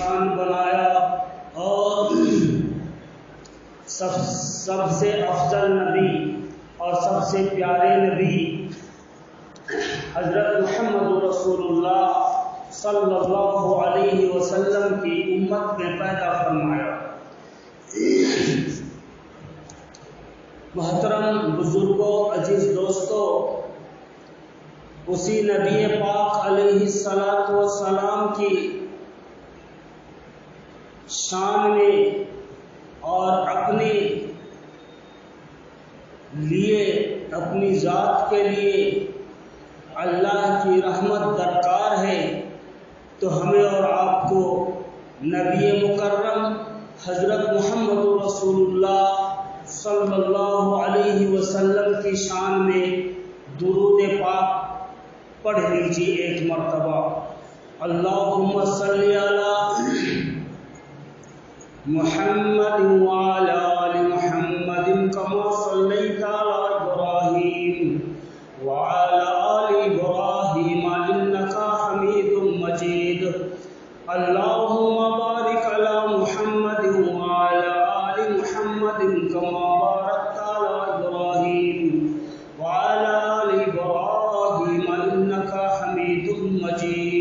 انسان بنایا اور سب سے افضل نبی اور سب سے پیارے نبی حضرت محمد رسول اللہ صلی اللہ علیہ وسلم کی امت میں پیدا فرمایا۔ محترم بزرگوں، عزیز دوستوں، اسی نبی پاک علیہ السلام کی شان میں اور اپنے لیے، اپنی ذات کے لیے اللہ کی رحمت درکار ہے، تو ہمیں اور آپ کو نبی مکرم حضرت محمد رسول اللہ صلی اللہ علیہ وسلم کی شان میں درود پاک پڑھ لیجیے ایک مرتبہ۔ اللہم صلی علی محمد وعلی آل محمد کما صلیت علی ابراہیم وعلی آل ابراہیم انک حمید مجید۔ اللہم بارک علی محمد وعلی آل محمد کما بارکت علی ابراہیم وعلی آل ابراہیم انک حمید مجید۔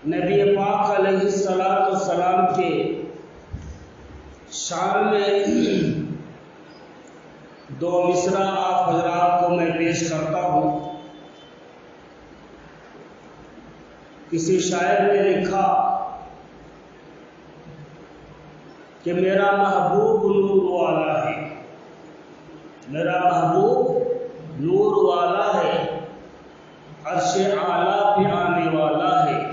نبی پاک علیہ السلام کے شان میں دو مصرع آپ حضرات کو میں پیش کرتا ہوں۔ کسی شاعر نے لکھا کہ میرا محبوب نور والا ہے، میرا محبوب نور والا ہے، عرش اعلیٰ پہ آنے والا ہے،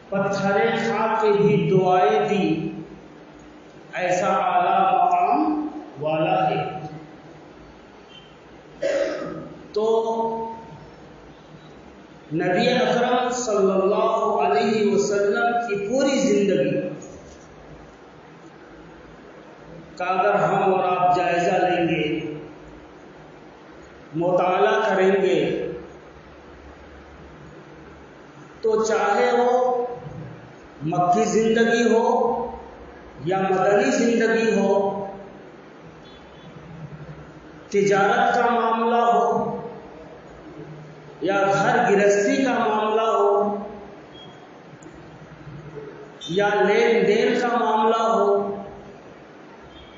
پتھرے کھا کے بھی دعائیں دی، ایسا اعلیٰ مقام والا ہے۔ تو نبی اکرم صلی اللہ علیہ وسلم کی پوری زندگی کا اگر ہم اور آپ جائزہ لیں گے، مطالعہ کریں گے، تو چاہے وہ مکی زندگی ہو یا مدنی زندگی ہو، تجارت کا معاملہ ہو یا گھر گرہستی کا معاملہ ہو یا لین دین کا معاملہ ہو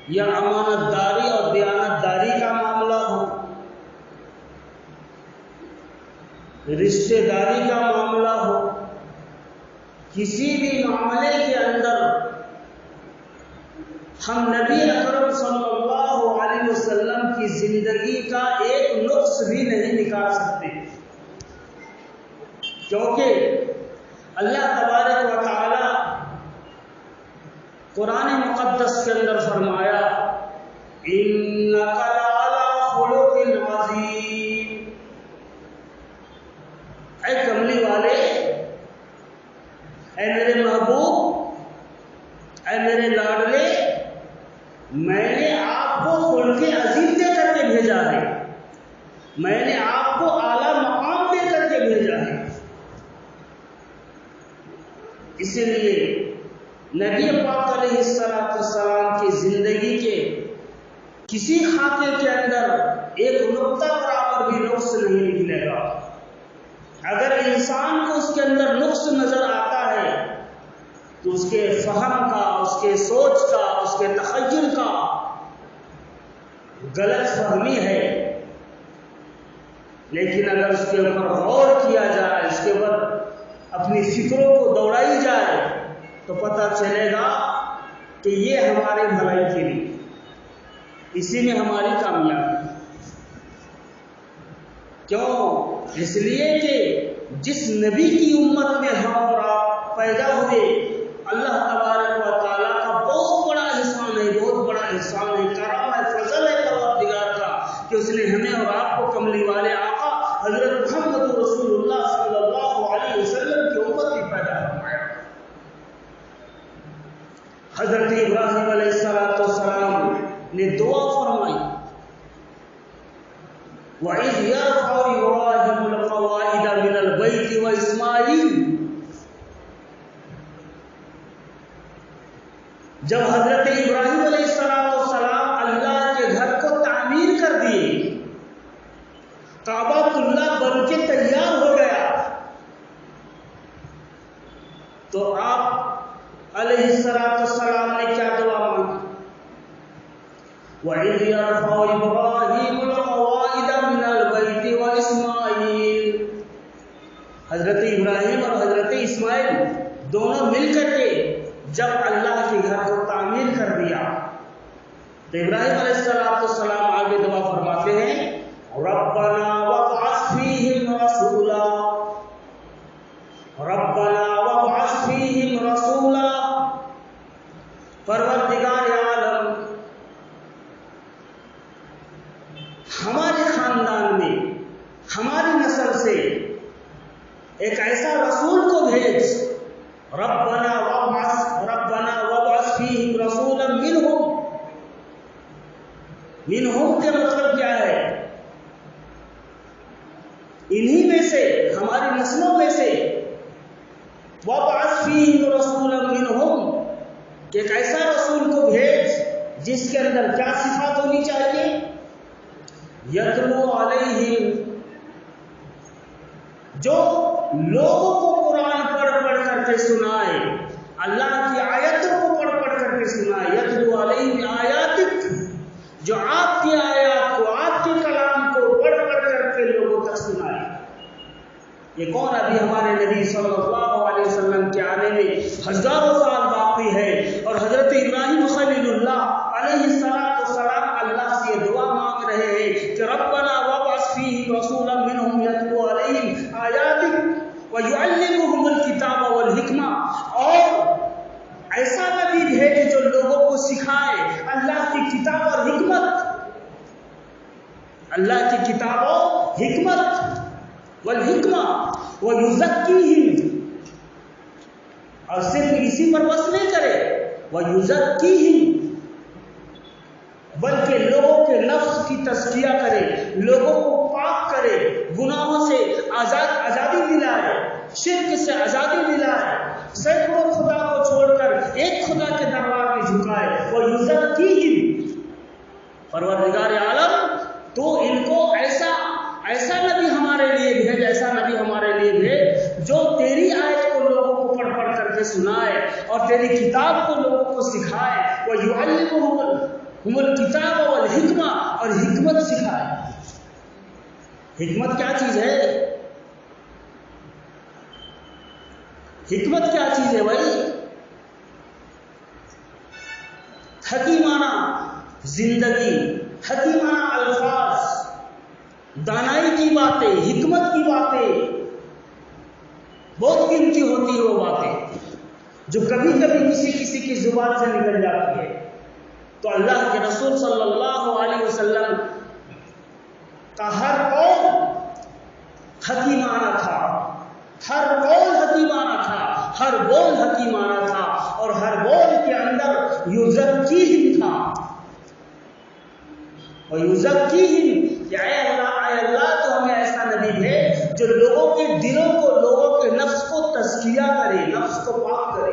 یا امانت داری اور دیانت داری کا معاملہ ہو، رشتہ داری کا معاملہ ہو، کسی بھی معاملے کے اندر ہم نبی اکرم صلی اللہ علیہ وسلم کی زندگی کا ایک نقص بھی نہیں نکال سکتے، کیونکہ اللہ تبارک و تعالی قرآن مقدس کے اندر فرمایا اِنَّكَ لَعَلَىٰ خُلُقٍ عَظِيمٍ۔ اے کملی والے، اے میرے محبوب، اے میرے لاڈلے، میں نے آپ کو خلق عظیم دے کر کے بھیجا ہے، میں نے آپ کو اعلیٰ مقام دے کر کے بھیجا ہے۔ اسی لیے نبی پاک علیہ السلام کی زندگی کے کسی خاکے کے اندر ایک نقطہ برابر بھی نقص نہیں نکلے گا۔ اگر انسان کو اس کے اندر نقص نظر آتا ہے تو اس کے فہم کا، اس کے سوچ کا، اس کے تخیل کا غلط فہمی ہے، لیکن اگر اس کے اوپر غور کیا جائے، اس کے اوپر اپنی فکروں کو دوڑائی جائے تو پتہ چلے گا کہ یہ ہمارے بھلائی کے لیے، اسی میں ہماری کامیابی۔ کیوں؟ اس لیے کہ جس نبی کی امت میں ہم اور آپ پیدا ہوئے، اللہ تبارک و تعالیٰ کا بہت بڑا احسان ہے، بہت بڑا احسان ہے، کرم ہے، فضل ہے پروردگار کا کہ اس نے ہمیں اور آپ کو کملی والے آقا حضرت محمد رسول اللہ صلی اللہ علیہ وسلم کی امت میں پیدا فرمایا۔ حضرت ابراہیم علیہ السلام نے دعا فرمائی، وَإِذْ يَرْفَعُ إِبْرَاهِيمُ الْقَوَاعِدَ مِنَ الْبَيْتِ وإسماعيل. جب حضرت ابراہیم علیہ السلام اللہ کے گھر کو تعمیر کر دیے، کعبۃ اللہ بن کے تیار ہو گیا، تو آپ علیہ السلام نے کیا دعا مانگی؟ وَإِذْ يَرْفَعُ إِبْرَاهِيمُ الْقَوَاعِدَ مِنَ الْبَيْتِ وَإِسْمَاعِيلُ. حضرت ابراہیم اور حضرت اسماعیل دونوں مل کر کے جب اللہ کے گھر کو تعمیر کر دیا، تو ابراہیم علیہ السلام آگے دعا فرماتے ہیں ربنا وابعث فیہم رسولا، ربنا وابعث فیہم رسولا. پروردگار عالم، ہمارے خاندان میں، ہماری نسل سے ایک ایسا رسول کو بھیج. ربنا وابعث فیہم رسولا منہم. منہم کے مطلب کیا ہے؟ انہی میں سے، ہماری نسلوں میں سے. وابعث فیہم رسولا منہم، کہ ایک ایسا رسول کو بھیج جس کے اندر کیا صفات ہونی چاہیے؟ یتلو علیہم، جو لوگوں کو قرآن پڑھ کر کے سنائے، اللہ کی آیتوں کو پڑھ کر کے سنائے. یتلو علیہم آیاتک، جو آپ کی آیات کو، آپ کے کلام کو پڑھ کر کے لوگوں تک سنائے. یہ کون؟ ابھی ہمارے نبی صلی اللہ علیہ وسلم کے آنے میں ہزاروں سال باقی ہے، اور حضرت ابراہیم خلیل اللہ علیہ السلام اللہ سے یہ دعا مانگ رہے ہیں کہ ربنا وابعث فیہم رسولا منہم یتلو علیہم آیاتک ویعلمہم الکتاب والحکمہ. اور ایسا نبی بھیج جو لوگوں کو سکھائے اللہ کی کتاب اور حکمت، اللہ کی کتاب و حکمت والحکمہ ویزکیہم. اور صرف اسی پر بس نہیں کرے، ویزکیہم، بلکہ لوگوں کے نفس کی تزکیہ کرے، لوگوں کو پاک کرے، گناہوں سے آزادی دلائے، شرک سے آزادی دلائے، سینکڑوں خدا کو چھوڑ کر ایک خدا کے دربار میں جھکائے. وَيُزَكِّيهِمْ. پروردگار عالم، تو ان کو ایسا نبی ہمارے لیے بھیج، ایسا نبی ہمارے لیے بھیج جو تیری آیت کو لوگوں کو پڑھ کر کے سنائے اور تیری کتاب کو لوگوں کو سکھائے. وَيُعَلِّمُهُمُ الکتاب والحکمہ، اور حکمت سکھائے. حکمت کیا چیز ہے؟ حکمت کیا چیز ہے بھائی؟ حکیمانہ زندگی، حکیمانہ الفاظ، دانائی کی باتیں، حکمت کی باتیں، بہت قیمتی ہوتی ہے وہ باتیں جو کبھی کبھی کسی کی زبان سے نکل جاتی ہے. تو اللہ کے رسول صلی اللہ علیہ وسلم کا ہر قول حکیمانہ تھا، ہر قول حکیمانہ تھا، ہر بول حکیمانہ تھا، اور ہر بول کے اندر یزکیہم تھا. اور یزکیہم، کہ اے اللہ تو ہمیں ایسا نبی بھیج جو لوگوں کے دلوں کو، لوگوں کے نفس کو تزکیہ کرے، نفس کو پاک کرے.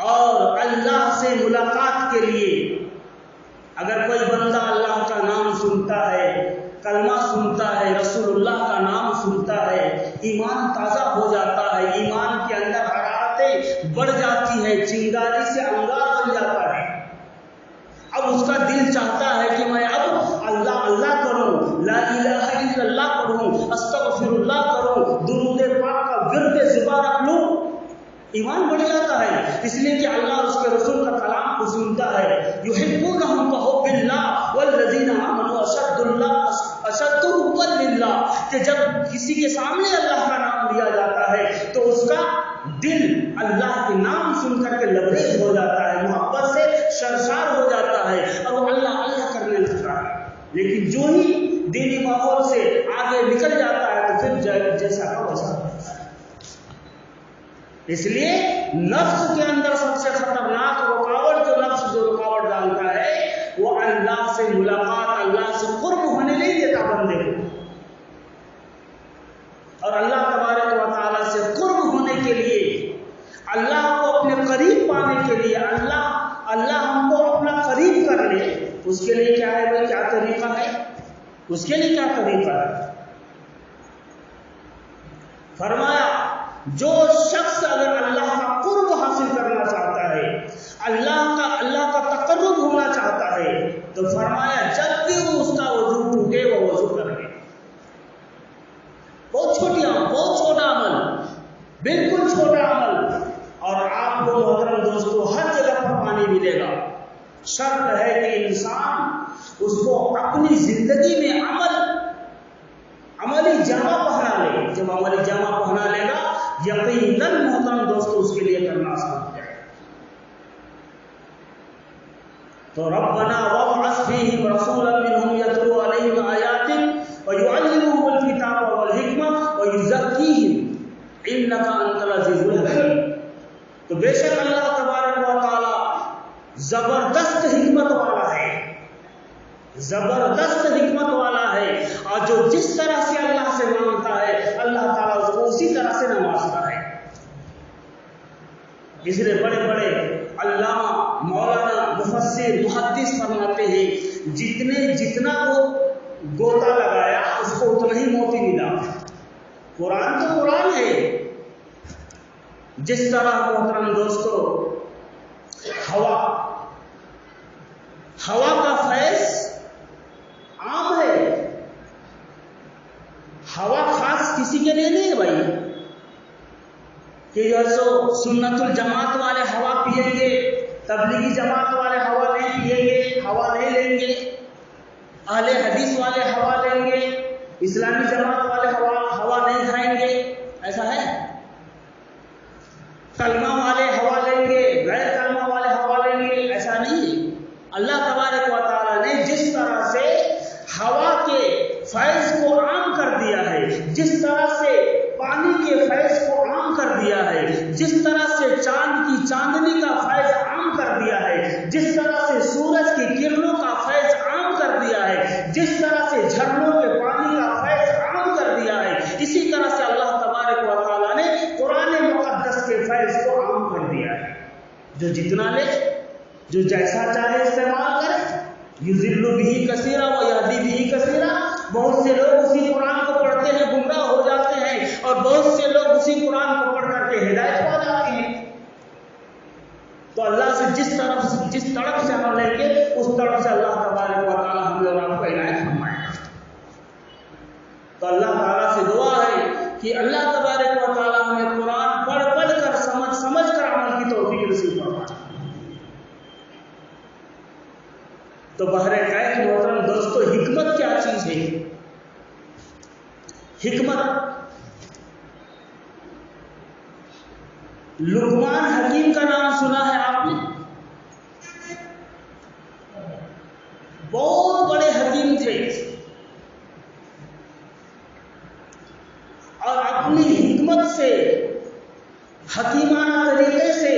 اور اللہ سے ملاقات کے لیے اگر کوئی بندہ اللہ کا نام سنتا ہے، کلمہ سنتا ہے، رسول اللہ کا نام سنتا ہے، ایمان تازہ ہو جاتا ہے، ایمان کے اندر حرارتیں بڑھ جاتی ہے، چنگاری سے انگار بن جاتا ہے. اب اس کا دل چاہتا ہے کہ میں اب اللہ اللہ کروں، لا الہ الا اللہ پڑھوں، استغفر اللہ کروں، درود پاک کا ورد زبان رکھ لوں. ایمان بڑھ جاتا ہے، اس لیے کہ اللہ اور اس کے رسول کا کلام کو سنتا ہے. یحبونہم کحب اللہ والذین آمنوا اشد حبا للہ، کہ جب کسی کے سامنے اللہ کا نام لیا جاتا ہے تو اس کا دل اللہ کے نام سن کر کے لبریز ہو جاتا ہے، محبت سے سرشار ہو جاتا ہے، اور وہ اللہ اللہ کرنے لگتا ہے. لیکن جو ہی دینی ماحول سے آگے نکل جاتا ہے تو پھر جیسا کا ویسا ہوتا ہے. اس لیے نفس کے اندر سب سے خطرناک رکاوٹ جو نفس جو رکاوٹ ڈالتا ہے وہ اللہ سے ملاقات، اللہ سے قرب ہونے نہیں دیتا بندے کو. اس کے لیے کیا ہے بھائی، کیا طریقہ ہے؟ اس کے لیے کیا طریقہ ہے؟ فرمایا جو شخص اگر اللہ کا قرب حاصل کرنا چاہتا ہے، اللہ کا تقرب ہونا چاہتا ہے، تو فرمایا جب بھی وہ اس کا وضو ٹوٹے وہ وضو کر لے۔ بہت چھوٹا عمل، بالکل چھوٹا عمل، اور آپ کو محترم دوستو ہر جگہ پر پانی ملے گا۔ شرط ہے کہ انسان اس کو اپنی زندگی میں عملی جامہ پہنا لے۔ جب عملی جامہ پہنا لے گا یقیناً محترم دوستو اس کے لیے کرنا آسان ہو جائے۔ تو ربنا وابعث فیہم رسولا منہم یتلو علیہم آیاتک ویعلمہم الکتاب والحکمہ ویزکیہم انک انت العزیز الحکیم۔ تو بے شک اللہ تبارک و تعالی زبردست حکمت والا ہے، زبردست حکمت والا ہے، اور جو جس طرح سے اللہ سے مانگتا ہے اللہ تعالیٰ اس کو اسی طرح سے نوازتا ہے۔ اس لیے بڑے بڑے علامہ، مولانا، مفسر، محدث فرماتے ہیں جتنا وہ گوتا لگایا اس کو اتنا ہی موتی ملا۔ قرآن تو قرآن ہے، جس طرح محترم دوستو ہوا کا فیض عام ہے، ہوا خاص کسی کے لیے نہیں ہے بھائی، کہ جو سو سنت الجماعت والے ہوا پیئیں گے، تبلیغی جماعت والے ہوا نہیں پیئیں گے، ہوا نہیں لیں گے، اہل حدیث والے ہوا لیں گے، اسلامی جماعت والے ہوا نہیں کھائیں گے، ایسا ہے؟ کلمہ والے ہوا لیں گے، غیر کلمہ والے ہوا لیں گے، ایسا نہیں ہے۔ اللہ تبارک و تعالیٰ نے جس طرح سے ہوا کے فیض کو عام کر دیا ہے، جس طرح سے پانی کے فیض کو عام کر دیا ہے، جس طرح سے چاند کی چاندنی کا فیض عام کر دیا ہے، جس طرح سے سورج کی کرنوں کا فیض عام کر دیا ہے، جس طرح سے جھرنوں کے پانی کا فیض عام کر دیا ہے، اسی طرح سے اللہ تبارک و تعالیٰ نے قرآن مقدس کے فیض کو عام کر دیا ہے۔ جو جتنا لے، جو جیسا چاہے استعمال کرے، یضل بہ کثیرا ویہدی بہ کثیرا۔ بہت سے لوگ اسی قرآن کو پڑھتے ہیں گمراہ ہو جاتے ہیں، اور بہت سے لوگ اسی قرآن کو پڑھ کر کے ہدایت پا جاتے ہیں۔ تو اللہ سے جس طرف سے ہم لیں گے اس طرف سے اللہ تبارک و تعالیٰ ہمیں اور آپ کو عنایت فرمائے گا۔ تو اللہ تعالیٰ سے دعا ہے کہ اللہ تبارک و تعالیٰ ہمیں قرآن پڑھ کر سمجھ کر عمل کی توفیق نصیب فرمائے۔ تو بہر کیف محترم دوستو حکمت کیا چیز ہے؟ حکمت، لقمان حکیم کا نام سنا ہے آپ نے؟ بہت بڑے حکیم تھے، اور اپنی حکمت سے، حکیمانہ طریقے سے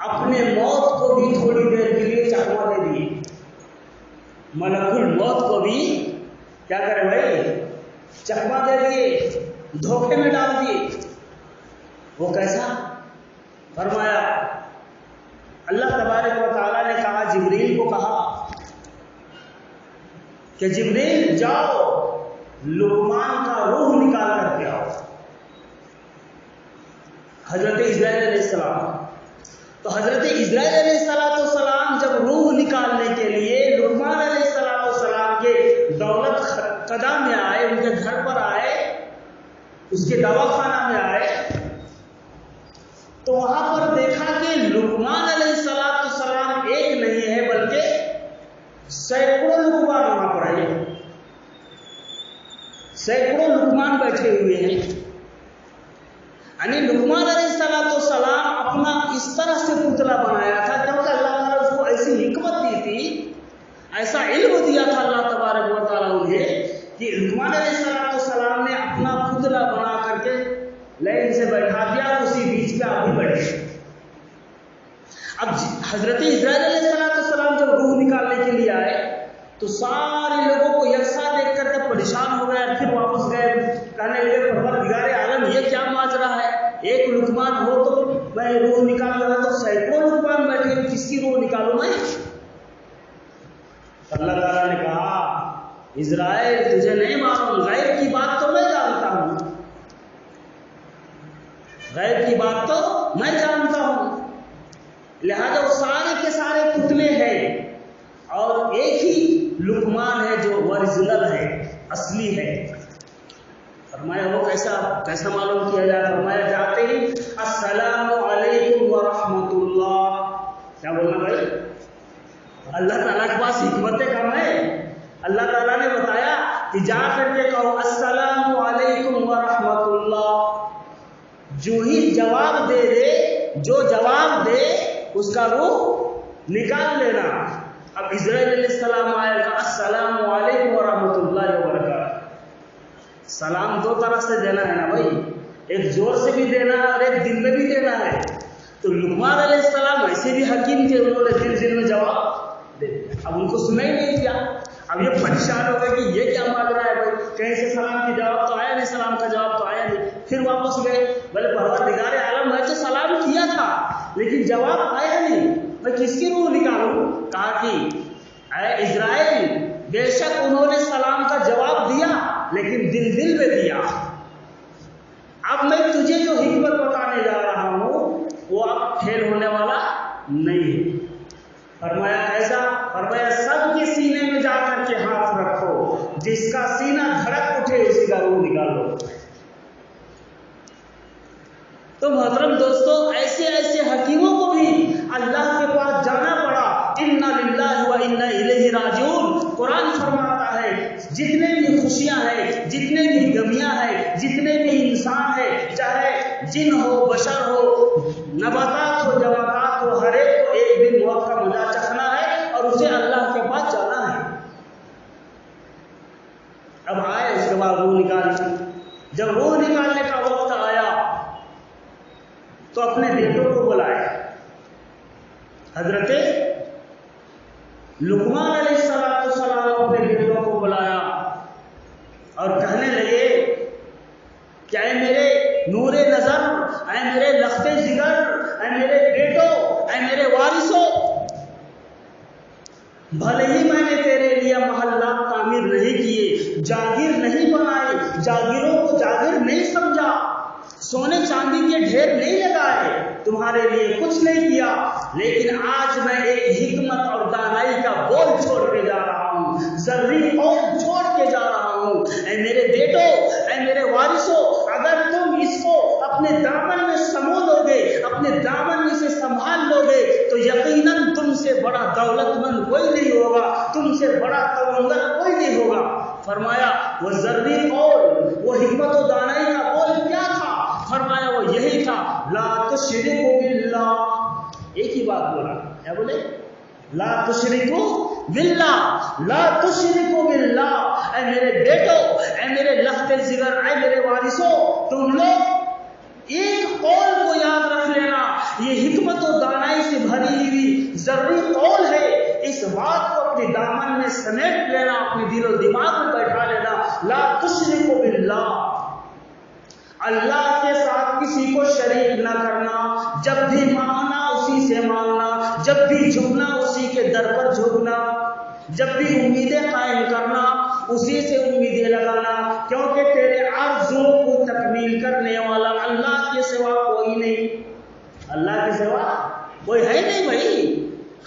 اپنے موت کو بھی تھوڑی دیر کے لیے چکما دے دیے۔ ملک الموت کو بھی کیا کرے بھائی، چکما دے دیے، دھوکے میں ڈال دیے۔ وہ کیسا؟ فرمایا اللہ تبارک و تعالیٰ نے کہا، جبریل کو کہا کہ جبریل جاؤ لقمان کا روح نکال کر کے آؤ۔ حضرت اسرائیل علیہ السلام، تو حضرت اسرائیل علیہ السلام جب روح نکالنے کے لیے لقمان علیہ السلام کے دولت قدہ میں آئے، ان کے گھر پر آئے، اس کے دواخانہ میں آئے، تو وہاں پر دیکھا کہ لقمان علیہ السلام ایک نہیں ہے بلکہ سینکڑوں لقمان وہاں پر آئے، سینکڑوں لقمان بیٹھے ہوئے ہیں۔ یعنی لقمان علیہ السلام اپنا اس طرح سے پتلا بنایا تھا، کیونکہ اللہ تعالیٰ اس کو ایسی حکمت دی تھی، ایسا علم دیا تھا اللہ تبارک و تعالیٰ انہیں، کہ لقمان علیہ السلام نے اپنا پتلا بنا کر کے لائن سے بیٹھا دیا، اسی بیچ پہ آپ بھی بیٹھے۔ اب حضرت اسرائیل علیہ السلام جب روح نکالنے کے لیے آئے تو سارے لوگوں کو یکساں دیکھ کر کے پریشان ہو گئے، پھر واپس گئے، کہنے لگے پروردگار عالم یہ کیا ماجرا ہے، ایک لقمان ہو تو میں روح نکال رہا، تو سینکڑوں لقمان بیٹھے، کس کی روح نکالوں میں؟ اسرائیل تجھے نہیں معلوم، غیب کی بات تو میں جانتا ہوں، غیب کی بات تو میں جانتا ہوں، لہذا وہ سارے کے سارے پتلے ہیں اور ایک ہی لقمان ہے جو اوریجنل ہے، اصلی ہے۔ فرمایا وہ کیسا معلوم کیا جائے؟ فرمایا جاتے ہی السلام علیکم ورحمۃ اللہ، کیا بولنا بھائی؟ اللہ تعالیٰ کے پاس حکمتیں کم ہے، اللہ تعالیٰ نے بتایا کہ جا کر کے کہو السلام علیکم ورحمۃ اللہ، جو ہی جواب دے جو جواب دے اس کا روح نکال لینا۔ اب اسرائیل علیہ السلام آئے گا السلام علیکم ورحمۃ اللہ وبرکاتہ، سلام دو طرح سے دینا ہے نا بھائی، ایک زور سے بھی دینا ہے اور ایک دل میں بھی دینا ہے۔ تو لقمان علیہ السلام ایسے بھی حکیم تھے، انہوں نے دل میں جواب دے دیا، اب ان کو سنا ہی نہیں کیا۔ اب یہ پریشان ہو گئے کہ یہ کیا مانگ رہا ہے بھائی، کہیں سے سلام کی جواب تو آیا نہیں، سلام کا جواب تو آیا نہیں۔ پھر واپس گئے، بولے پروردگار عالم میں تو سلام کیا تھا لیکن جواب آیا نہیں، میں کس کی روح نکالوں؟ کہا کہ اے اسرائیل، بے شک انہوں نے سلام کا جواب دیا لیکن دل میں دیا، اب میں تجھے جو حکمت بتانے جا رہا ہوں وہ اب پھیل ہونے والا نہیں ہے۔ فرمایا ایسا؟ فرمایا سب کے سینے میں جا کر کے ہاتھ رکھو، جس کا سینہ دھڑک اٹھے اسی کا روح نکالو۔ تو محترم دوستو، ایسے حکیموں کو بھی اللہ کے پاس جانا پڑا۔ انا للہ و انا الیہ راجعون، قرآن فرماتا ہے جتنے بھی خوشیاں ہیں، جتنے بھی غمیاں ہیں، جتنے بھی انسان ہیں، چاہے جن ہو بشر ہو، نباتات ہو جمادات ہو، ہر ایک کو ایک دن موت کا مزہ چکھنا ہے اور اسے اللہ کے پاس جانا ہے۔ اب آئے اس کے بعد روح نکالنے، جب روح نکالنے کا وقت آیا تو اپنے بیٹوں کو بلائے، حضرت لقمان علیہ السلام اپنے بیٹوں کو بلایا اور کہنے لگے کہ اے میرے نور نظر، اے میرے لخت جگر، اے میرے بیٹوں، اے میرے وارثوں، بھلے ہی میں نے تیرے لیے محلات تعمیر نہیں کیے، جاگیر نہیں بنائے، جاگیروں کو جاگیر نہیں سمجھا، سونے چاندی کے ڈھیر نہیں لگائے، تمہارے لیے کچھ نہیں کیا، لیکن آج میں ایک حکمت اور دانائی کا بول چھوڑ کے جا رہا ہوں، زرعی قول چھوڑ کے جا رہا ہوں۔ اے میرے بیٹو، اے میرے وارثوں، اگر تم اس کو اپنے دامن میں سمو لو گے، اپنے دامن میں سے سنبھال لو گے تو یقیناً تم سے بڑا دولت مند کوئی نہیں ہوگا، تم سے بڑا توانگر کوئی نہیں ہوگا۔ فرمایا وہ زرعی قول، وہ حکمت و دانائی کا قول کیا تھا؟ فرمایا وہ یہی تھا، لا تشرکوا باللہ، ایک ہی بات بولا، کیا بولے؟ لا تشرکوا باللہ، لا تشرکوا باللہ۔ اے میرے بیٹو، اے میرے لخت جگر، اے میرے وارثوں، تم لوگ ایک قول کو یاد رکھ لینا، یہ حکمت و دانائی سے بھری ہوئی زرعی قول ہے، اس بات کو اپنے دامن میں سمیٹ لینا، اپنے دل و دماغ میں بیٹھا لینا، لا تشرکوا باللہ، اللہ کے ساتھ کسی کو شریک نہ کرنا، جب بھی مانگنا اسی سے مانگنا، جب بھی جھکنا اسی کے در پر جھکنا، جب بھی امیدیں قائم کرنا اسی سے امیدیں لگانا، کیونکہ تیرے آرزوؤں کو تکمیل کرنے والا اللہ کے سوا کوئی نہیں، اللہ کے سوا کوئی ہے نہیں بھائی۔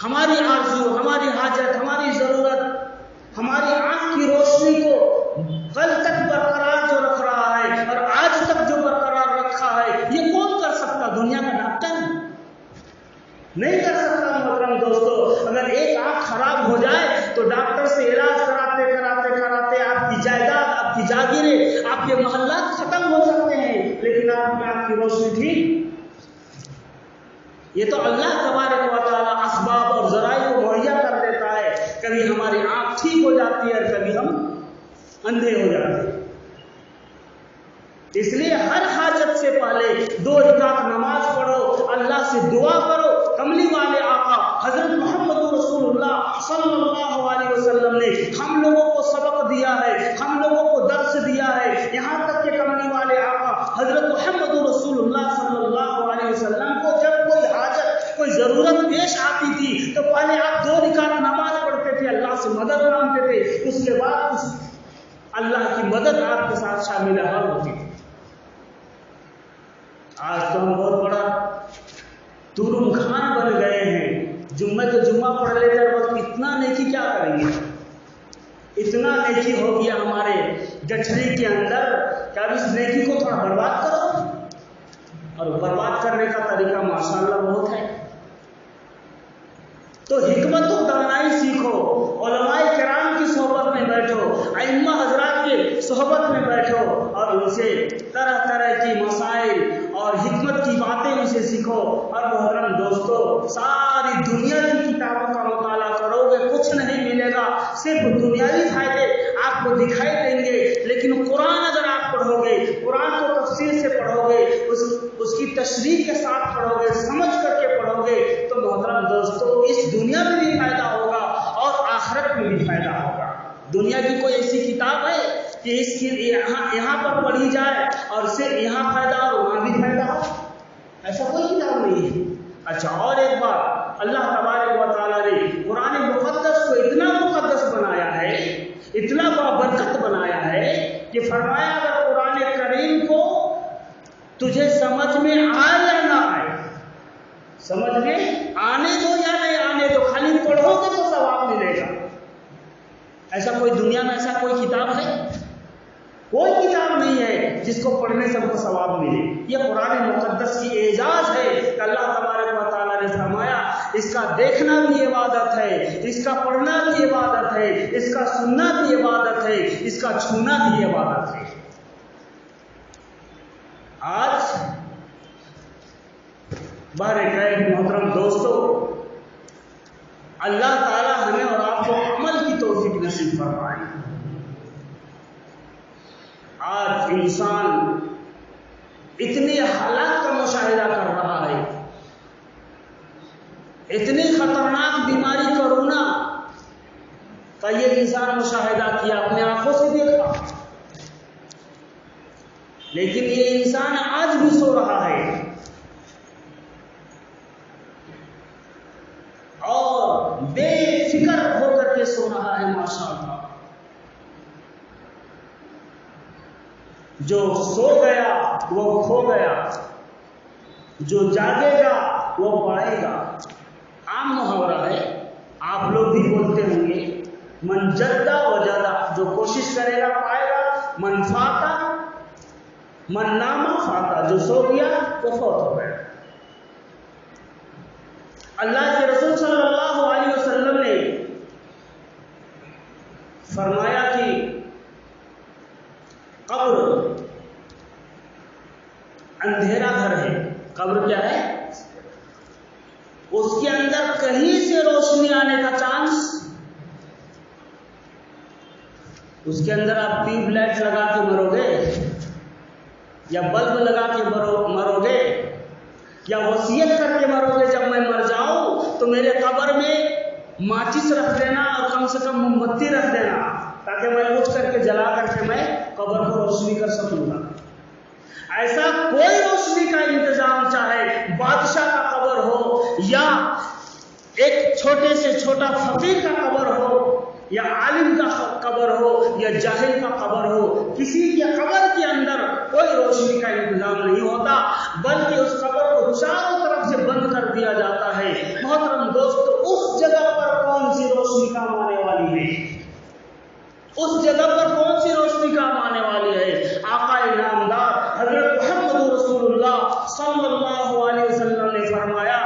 ہماری آرزو، ہماری حاجت، ہماری ضرورت، ہماری آنکھ کی روشنی کو کل تک برقرار جو رکھ رہا ہے اور آج تک جو برقرار رکھا ہے، یہ کون کر سکتا؟ دنیا کا ڈاکٹر نہیں کر سکتا۔ محترم دوستو، اگر ایک آنکھ خراب ہو جائے تو ڈاکٹر سے علاج کراتے آپ کی جائیداد، آپ کی جاگیریں، آپ کے محلات ختم ہو سکتے ہیں، لیکن آپ کی روشنی ٹھیک، یہ تو اللہ تبارک و تعالیٰ اسباب اور ذرائع کو مہیا کر دیتا ہے، کبھی ہماری آنکھ ٹھیک ہو جاتی ہے اور کبھی ہم اندھے ہو جاتے ہیں۔ اس لیے ہر حاجت سے پہلے 2 رکعت نماز پڑھو، اللہ سے دعا کرو۔ کملی والے آقا حضرت محمد رسول اللہ صلی اللہ علیہ وسلم نے ہم لوگوں کو سبق دیا ہے، ہم لوگوں کو درس دیا ہے، یہاں تک کہ کملی والے آقا حضرت محمد رسول اللہ صلی اللہ علیہ وسلم کو جب کوئی حاجت، کوئی ضرورت پیش آتی تھی تو پہلے آپ 2 رکعت نماز پڑھتے تھے، اللہ سے مدد مانگتے تھے، اس کے بعد اللہ کی مدد آپ کے ساتھ شامل حال ہوتی تھی۔ آج تو ہم بہت بڑا تورم خان بن گئے ہیں، جمعہ کے جمعہ پڑھ لیتے ہیں، وقت اتنا نیکی کیا کریں گے؟ اتنا نیکی ہو گیا ہمارے گٹھری کے اندر کہ اب اس نیکی کو تھوڑا برباد کرو، اور برباد کرنے کا طریقہ ماشاءاللہ بہت ہے۔ تو حکمت و دانائی سیکھو، علماء کرام کی صحبت میں بیٹھو، ائمہ حضرات کے صحبت میں بیٹھو، اور ان سے طرح طرح کی مسائل اور حکمت کی باتیں ان سے سیکھو۔ اور محترم دوستو، ساری دنیا کی کتابوں کا مطالعہ کرو گے کچھ نہیں ملے گا، صرف دنیاوی فائدے آپ کو دکھائی دیں گے، لیکن قرآن اگر آپ پڑھو گے، قرآن کو تفصیل سے پڑھو گے، اس کی تشریح کے ساتھ پڑھو گے، سمجھ کر کے پڑھو گے، تو محترم دوستو اس دنیا میں بھی فائدہ ہوگا اور آخرت میں بھی فائدہ ہوگا۔ دنیا کی کوئی ایسی کتاب ہے کہ اس کی یہاں پر پڑھی جائے اور اس سے یہاں فائدہ اور وہاں بھی فائدہ ہو؟ ایسا کوئی کتاب نہیں ہے۔ اچھا، اور ایک بات، اللہ تبارک و تعالیٰ نے قرآن مقدس کو اتنا مقدس بنایا ہے، اتنا بابرکت بنایا ہے کہ فرمایا اگر قرآن کریم کو تجھے سمجھ میں آئے یا نہ آئے، سمجھ میں آنے دو یا نہیں آنے دو، خالی پڑھو گے تو ثواب ملے گا۔ ایسا کوئی دنیا میں ایسا کوئی کتاب ہے؟ کوئی کتاب نہیں ہے جس کو پڑھنے سے ہم کو ثواب ملے۔ یہ قرآن مقدس کی اعجاز ہے کہ اللہ تبارک و تعالیٰ نے فرمایا اس کا دیکھنا بھی عبادت ہے، اس کا پڑھنا بھی عبادت ہے، اس کا سننا بھی عبادت ہے، اس کا چھونا بھی عبادت ہے۔ آج بہرکیف محترم دوستو، اللہ تعالیٰ ہمیں اور آپ کو عمل کی توفیق نصیب فرمائے۔ آج انسان اتنی حالات کا مشاہدہ کر رہا ہے، اتنی خطرناک بیماری کرونا کا یہ انسان مشاہدہ کیا، اپنے آنکھوں سے دیکھا، لیکن یہ انسان آج بھی سو رہا ہے اور بے فکر ہو کر کے سو رہا ہے۔ ماشاءاللہ، جو سو گیا وہ کھو گیا، جو جاگے گا وہ پائے گا۔ عام محاورہ ہے، آپ لوگ بھی بولتے ہوں گے، من جدہ وجدہ، جو کوشش کرے گا پائے گا، من فاتا من ناما فاتا، جو سو گیا وہ فوت ہو گیا۔ اللہ کے رسول صلی اللہ علیہ وسلم نے فرمایا کہ قبر اندھیرا گھر ہے۔ قبر کیا ہے؟ اس کے اندر کہیں سے روشنی آنے کا چانس، اس کے اندر آپ ٹیوب لائٹ لگا کے مرو گے یا بلب لگا کے مرو گے یا وصیت کر کے مرو گے جب میں مر جاؤں تو میرے قبر میں ماچس رکھ دینا اور کم سے کم موم بتی رکھ دینا تاکہ میں اٹھ کر کے جلا کر کے میں قبر کو روشنی کر سکوں گا۔ ایسا کوئی روشنی کا انتظام، چاہے بادشاہ کا قبر ہو یا ایک چھوٹے سے چھوٹا فقیر کا قبر ہو یا عالم کا قبر ہو یا جاہل کا قبر ہو، کسی کے قبر کے اندر کوئی روشنی کا انتظام نہیں ہوتا، بلکہ اس قبر کو چاروں طرف سے بند کر دیا جاتا ہے۔ محترم دوستو، اس جگہ پر کون سی روشنی کام آنے والی ہے؟ اس جگہ پر کون سی روشنی کام آنے والی ہے؟ آقا نامدار حضرت محمد رسول اللہ صلی اللہ علیہ وسلم نے فرمایا،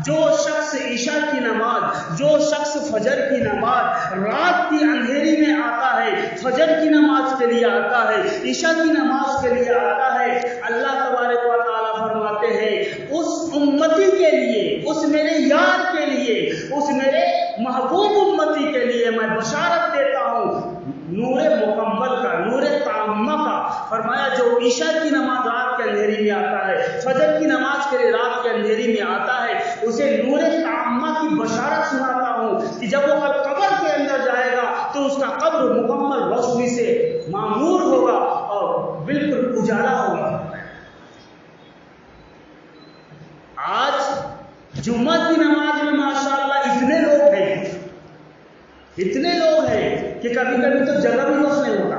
جو شخص عشاء کی نماز، جو شخص فجر کی نماز رات کی اندھیری میں آتا ہے، فجر کی نماز کے لیے آتا ہے، عشاء کی نماز کے لیے آتا ہے، اللہ تبارک و تعالیٰ فرماتے ہیں اس امتی کے لیے، اس میرے یار کے لیے، اس میرے محبوب امتی کے لیے میں بشارت دیتا ہوں نور مکمل کا، نور تامہ کا۔ فرمایا جو عشاء کی نماز رات کے اندھیری میں آتا ہے، فجر کی نماز کے لیے رات کے اندھیری میں آتا ہے، اسے نور تامہ کی بشارت سناتا ہوں کہ جب وہ قبر کے اندر جائے گا تو اس کا قبر مکمل روشنی سے معمور ہوگا اور بالکل اجالا ہوگا۔ آج جمعہ کی نماز میں ماشاءاللہ اتنے لوگ ہیں کہ کبھی کبھی تو جگہ بھی وقت نہیں ہوتا۔